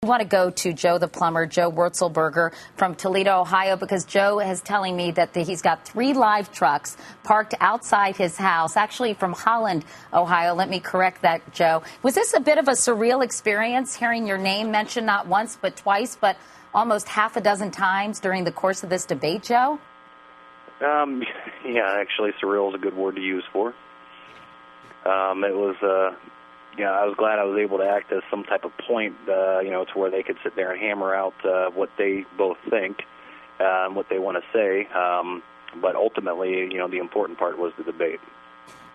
I want to go to Joe the plumber, Joe Wurzelberger from Toledo, Ohio, because Joe is telling me that he's got 3 live trucks parked outside his house, actually from Holland, Ohio. Let me correct that, Joe. Was this a bit of a surreal experience, hearing your name mentioned not once but twice, but almost half a dozen times during the course of this debate, Joe? Yeah, actually, surreal is a good word to use for. It was, I was glad I was able to act as some type of point, to where they could sit there and hammer out what they both think, what they want to say. But ultimately, the important part was the debate.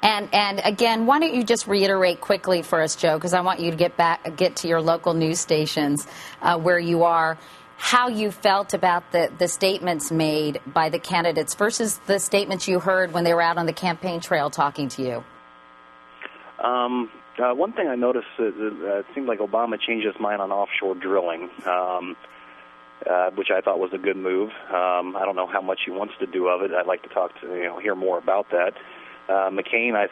And again, why don't you just reiterate quickly for us, Joe, because I want you to get to your local news stations where you are, how you felt about the statements made by the candidates versus the statements you heard when they were out on the campaign trail talking to you. One thing I noticed is it seemed like Obama changed his mind on offshore drilling, which I thought was a good move. I don't know how much he wants to do of it. I'd like to hear more about that. McCain, I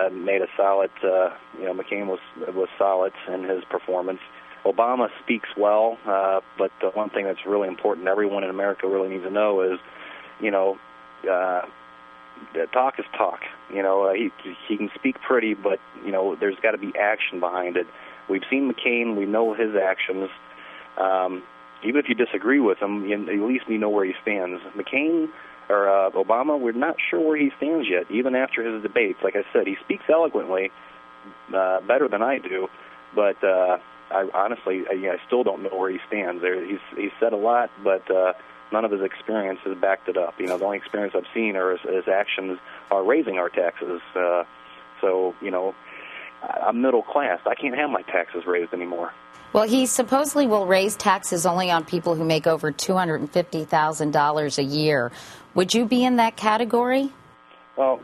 made a solid. McCain was solid in his performance. Obama speaks well, but the one thing that's really important, everyone in America really needs to know is, talk is talk. He can speak pretty, but there's got to be action behind it. We've seen McCain. We know his actions. Even if you disagree with him, at least we know where he stands. McCain or Obama, we're not sure where he stands yet, even after his debates. Like I said, he speaks eloquently, better than I do, but I honestly, I still don't know where he stands. He's said a lot, but none of his experience has backed it up. The only experience I've seen are his actions are raising our taxes. I'm middle class. I can't have my taxes raised anymore. Well, he supposedly will raise taxes only on people who make over $250,000 a year. Would you be in that category? Well,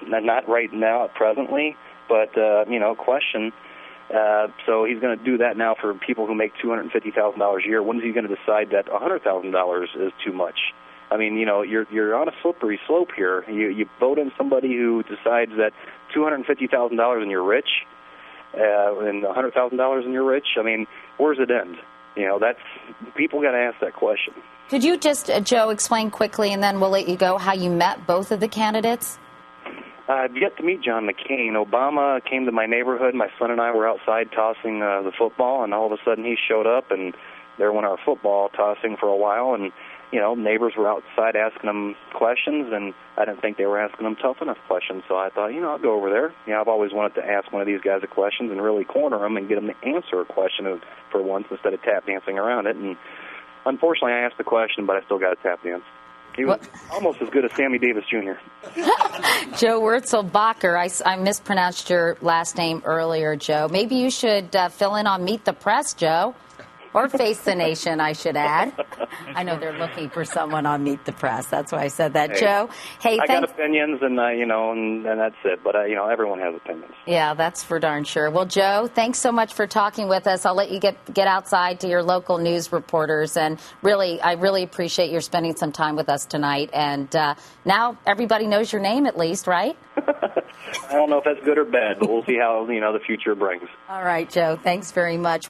not right now, presently, but, question. So he's going to do that now for people who make $250,000 a year. When is he going to decide that $100,000 is too much? I mean, you're on a slippery slope here. You vote in somebody who decides that $250,000 and you're rich, and $100,000 and you're rich. I mean, where does it end? That's people got to ask that question. Could you just, Joe, explain quickly, and then we'll let you go, how you met both of the candidates? I've yet to meet John McCain. Obama came to my neighborhood. My son and I were outside tossing the football, and all of a sudden he showed up, and there went our football tossing for a while, and neighbors were outside asking him questions, and I didn't think they were asking him tough enough questions, so I thought, I'll go over there. I've always wanted to ask one of these guys a question and really corner him and get him to answer a question for once instead of tap dancing around it. And unfortunately, I asked the question, but I still got to tap dance. He was almost as good as Sammy Davis Jr. Joe Wurzelbacher, I mispronounced your last name earlier, Joe. Maybe you should fill in on Meet the Press, Joe. Or Face the Nation, I should add. I know they're looking for someone on Meet the Press. That's why I said that, hey, Joe. Hey, I got opinions, and and that's it. But everyone has opinions. Yeah, that's for darn sure. Well, Joe, thanks so much for talking with us. I'll let you get outside to your local news reporters, and I really appreciate your spending some time with us tonight. And now everybody knows your name, at least, right? I don't know if that's good or bad, but we'll see how the future brings. All right, Joe. Thanks very much.